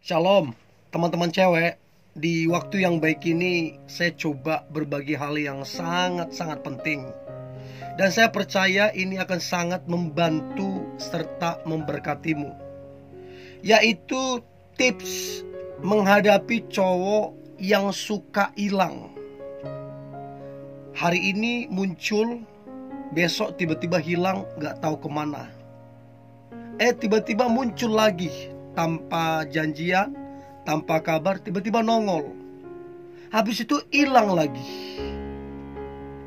Shalom, teman-teman cewek. Di waktu yang baik ini, saya coba berbagi hal yang sangat-sangat penting. Dan saya percaya ini akan sangat membantu serta memberkatimu. Yaitu tips menghadapi cowok yang suka hilang. Hari ini muncul, besok tiba-tiba hilang, gak tahu kemana. Tiba-tiba muncul lagi tanpa janjian, tanpa kabar, tiba-tiba nongol. Habis itu hilang lagi.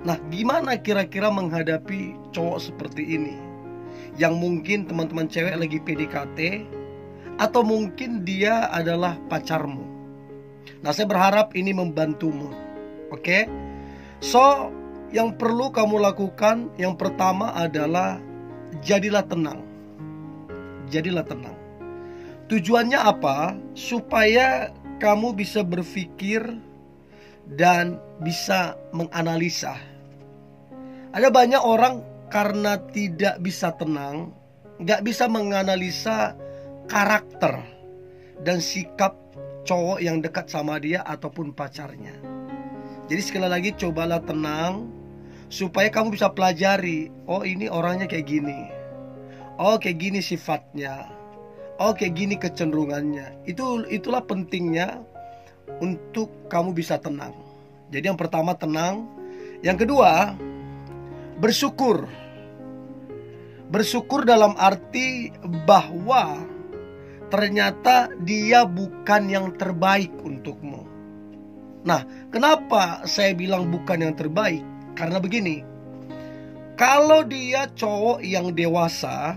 Nah, gimana kira-kira menghadapi cowok seperti ini? Yang mungkin teman-teman cewek lagi PDKT, atau mungkin dia adalah pacarmu. Nah, saya berharap ini membantumu. Oke? So, yang perlu kamu lakukan, yang pertama adalah jadilah tenang. Jadilah tenang. Tujuannya apa? Supaya kamu bisa berpikir dan bisa menganalisa. Ada banyak orang karena tidak bisa tenang, gak bisa menganalisa karakter dan sikap cowok yang dekat sama dia ataupun pacarnya. Jadi sekali lagi cobalah tenang, supaya kamu bisa pelajari. Oh, ini orangnya kayak gini. Oh, kayak gini sifatnya. Oh, kayak gini kecenderungannya. Itulah pentingnya untuk kamu bisa tenang. Jadi yang pertama tenang. Yang kedua, bersyukur. Bersyukur dalam arti bahwa ternyata dia bukan yang terbaik untukmu. Nah, kenapa saya bilang bukan yang terbaik? Karena begini. Kalau dia cowok yang dewasa,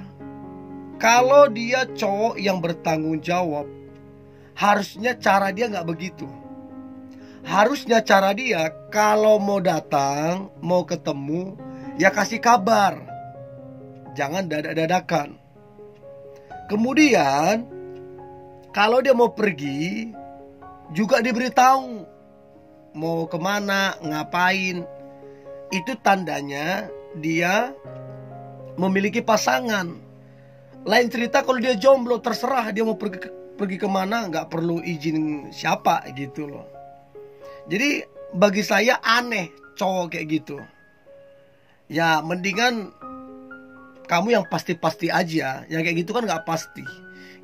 kalau dia cowok yang bertanggung jawab, harusnya cara dia gak begitu. Harusnya cara dia kalau mau datang, mau ketemu, ya kasih kabar. Jangan dadak-dadakan. Kemudian kalau dia mau pergi, juga diberitahu mau kemana, ngapain. Itu tandanya dia memiliki pasangan. Lain cerita kalau dia jomblo, terserah dia mau pergi kemana, gak perlu izin siapa gitu loh. Jadi bagi saya aneh cowok kayak gitu. Ya mendingan kamu yang pasti-pasti aja. Yang kayak gitu kan gak pasti.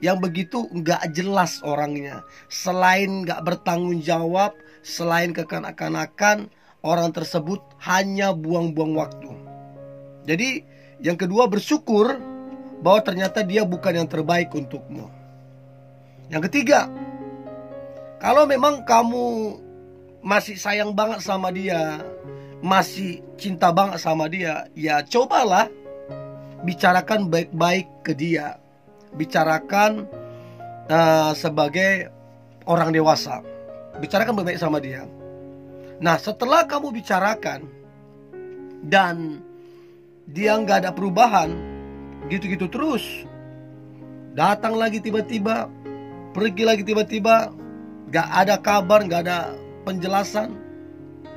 Yang begitu gak jelas orangnya. Selain gak bertanggung jawab, selain kekanak-kanakan, orang tersebut hanya buang-buang waktu. Jadi yang kedua, bersyukur bahwa ternyata dia bukan yang terbaik untukmu. Yang ketiga, kalau memang kamu masih sayang banget sama dia, masih cinta banget sama dia, ya cobalah bicarakan baik-baik ke dia. Bicarakan sebagai orang dewasa. Bicarakan baik-baik sama dia. Nah, setelah kamu bicarakan dan dia nggak ada perubahan, gitu-gitu terus, datang lagi tiba-tiba, pergi lagi tiba-tiba, gak ada kabar, gak ada penjelasan,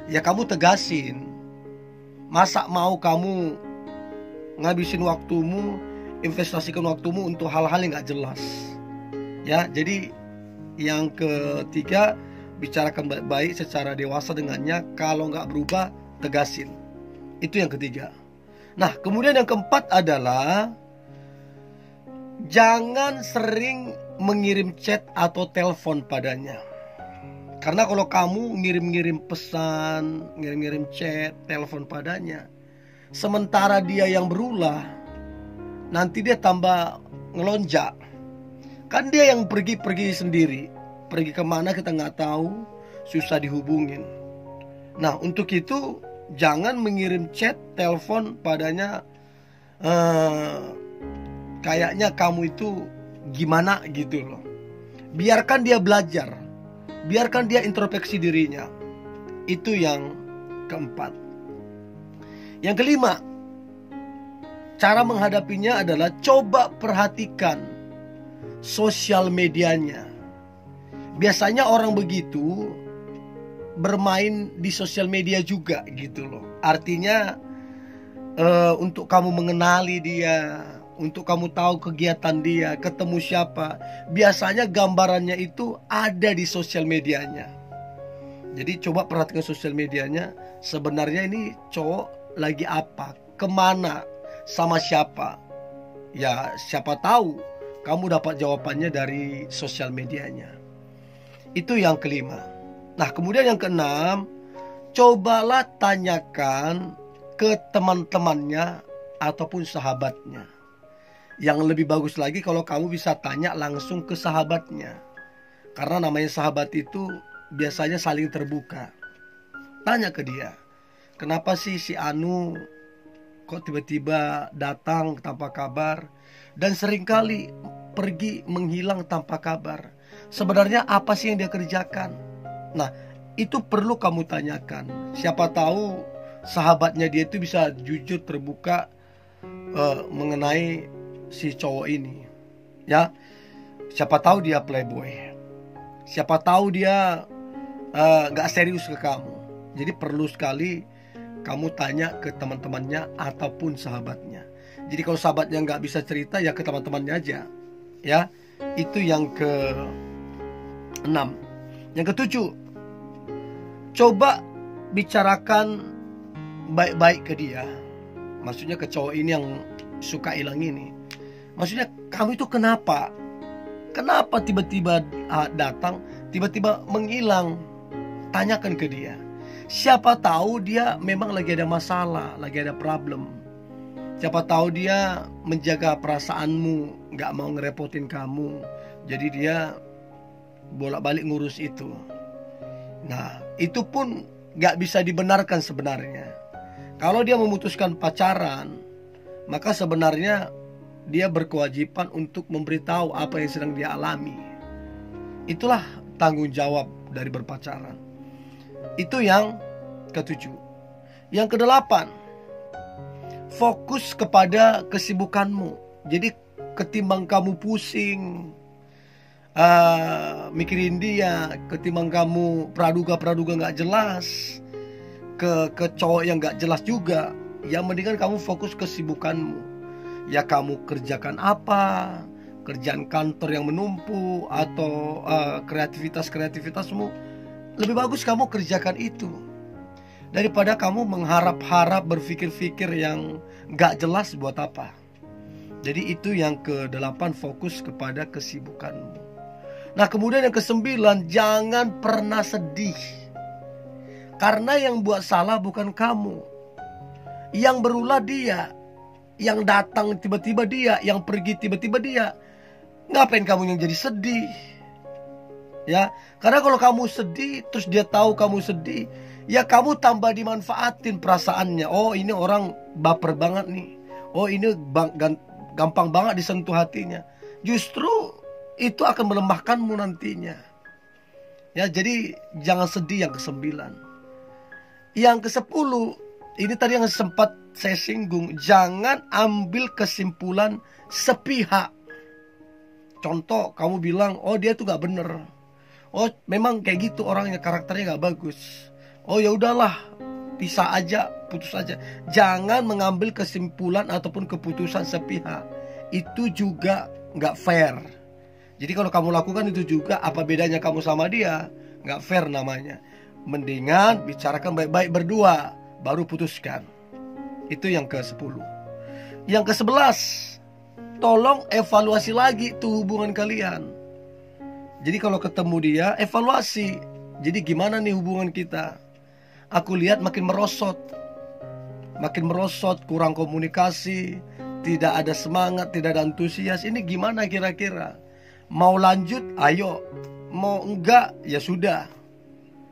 ya kamu tegasin. Masa mau kamu ngabisin waktumu, investasikan waktumu untuk hal-hal yang gak jelas. Ya, jadi yang ketiga, bicarakan baik-baik secara dewasa dengannya. Kalau gak berubah, tegasin. Itu yang ketiga. Nah, kemudian yang keempat adalah jangan sering mengirim chat atau telepon padanya. Karena kalau kamu ngirim-ngirim pesan, ngirim-ngirim chat, telepon padanya, sementara dia yang berulah, nanti dia tambah ngelonjak. Kan dia yang pergi sendiri. Pergi kemana kita nggak tahu, susah dihubungin. Nah, untuk itu jangan mengirim chat, telepon padanya kayaknya kamu itu gimana gitu loh. Biarkan dia belajar. Biarkan dia introspeksi dirinya. Itu yang keempat. Yang kelima, cara menghadapinya adalah coba perhatikan sosial medianya. Biasanya orang begitu bermain di sosial media juga gitu loh. Artinya untuk kamu mengenali dia, untuk kamu tahu kegiatan dia, ketemu siapa. Biasanya gambarannya itu ada di sosial medianya. Jadi coba perhatikan sosial medianya. Sebenarnya ini cowok lagi apa, kemana, sama siapa. Ya siapa tahu kamu dapat jawabannya dari sosial medianya. Itu yang kelima. Nah kemudian yang keenam, cobalah tanyakan ke teman-temannya ataupun sahabatnya. Yang lebih bagus lagi kalau kamu bisa tanya langsung ke sahabatnya. Karena namanya sahabat itu biasanya saling terbuka. Tanya ke dia, kenapa sih si Anu kok tiba-tiba datang tanpa kabar, dan seringkali pergi menghilang tanpa kabar. Sebenarnya apa sih yang dia kerjakan? Nah, itu perlu kamu tanyakan. Siapa tahu sahabatnya dia itu bisa jujur terbuka mengenai si cowok ini. Ya, siapa tahu dia playboy. Siapa tahu dia gak serius ke kamu. Jadi perlu sekali kamu tanya ke teman-temannya ataupun sahabatnya. Jadi kalau sahabatnya gak bisa cerita, ya ke teman-temannya aja. Ya, itu yang ke-6. Yang ke-7, coba bicarakan baik-baik ke dia. Maksudnya ke cowok ini yang suka hilang ini. Maksudnya kamu itu kenapa? Kenapa tiba-tiba datang, tiba-tiba menghilang? Tanyakan ke dia. Siapa tahu dia memang lagi ada masalah, lagi ada problem. Siapa tahu dia menjaga perasaanmu, gak mau ngerepotin kamu. Jadi dia bolak-balik ngurus itu. Nah, itu pun gak bisa dibenarkan sebenarnya. Kalau dia memutuskan pacaran, maka sebenarnya dia berkewajiban untuk memberitahu apa yang sedang dia alami. Itulah tanggung jawab dari berpacaran. Itu yang ke-7. Yang ke-8, fokus kepada kesibukanmu. Jadi ketimbang kamu pusing mikirin dia, ketimbang kamu praduga-praduga gak jelas, ke cowok yang gak jelas juga, ya mendingan kamu fokus kesibukanmu. Ya kamu kerjakan apa, kerjaan kantor yang menumpuk, atau kreativitasmu, lebih bagus kamu kerjakan itu daripada kamu mengharap-harap, berpikir-pikir yang gak jelas buat apa. Jadi itu yang ke-8, fokus kepada kesibukanmu. Nah kemudian yang ke-9, jangan pernah sedih. Karena yang buat salah bukan kamu, yang berulah dia. Yang datang tiba-tiba dia, yang pergi tiba-tiba dia. Ngapain kamu yang jadi sedih? Ya, karena kalau kamu sedih, terus dia tahu kamu sedih, ya kamu tambah dimanfaatin perasaannya. Oh ini orang baper banget nih. Oh ini gampang banget disentuh hatinya. Justru itu akan melemahkanmu nantinya. Ya, jadi jangan sedih. Yang ke-9. Yang ke-10, ini tadi yang sempat saya singgung, jangan ambil kesimpulan sepihak. Contoh, kamu bilang, oh dia tuh gak bener, oh memang kayak gitu orangnya, karakternya gak bagus, oh ya udahlah, pisah aja, putus aja. Jangan mengambil kesimpulan ataupun keputusan sepihak. Itu juga gak fair. Jadi kalau kamu lakukan itu juga, apa bedanya kamu sama dia? Gak fair namanya. Mendingan bicarakan baik-baik berdua, baru putuskan. Itu yang ke-10. Yang ke-11, tolong evaluasi lagi tuh hubungan kalian. Jadi kalau ketemu dia, evaluasi. Jadi gimana nih hubungan kita? Aku lihat makin merosot, kurang komunikasi, tidak ada semangat, tidak ada antusias. Ini gimana kira-kira? Mau lanjut? Ayo. Mau enggak? Ya sudah.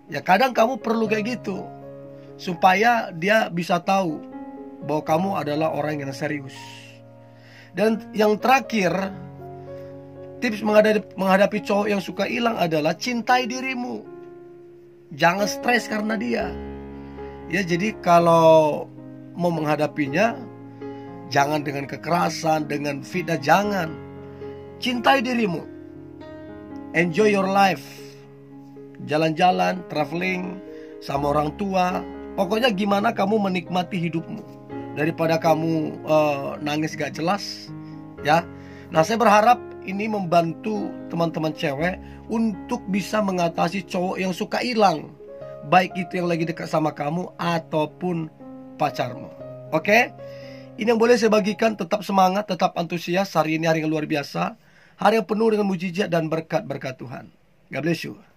Ya kadang kamu perlu kayak gitu, supaya dia bisa tahu bahwa kamu adalah orang yang serius. Dan yang terakhir, tips menghadapi cowok yang suka hilang adalah cintai dirimu. Jangan stres karena dia. Ya jadi kalau mau menghadapinya, jangan dengan kekerasan, dengan fitnah, jangan. Cintai dirimu. Enjoy your life. Jalan-jalan, traveling sama orang tua. Pokoknya gimana kamu menikmati hidupmu. Daripada kamu nangis gak jelas, Ya. Nah, saya berharap ini membantu teman-teman cewek untuk bisa mengatasi cowok yang suka hilang, baik itu yang lagi dekat sama kamu ataupun pacarmu. Oke? Ini yang boleh saya bagikan. Tetap semangat, tetap antusias. Hari ini hari yang luar biasa, hari yang penuh dengan mujizat dan berkat-berkat Tuhan. God bless you.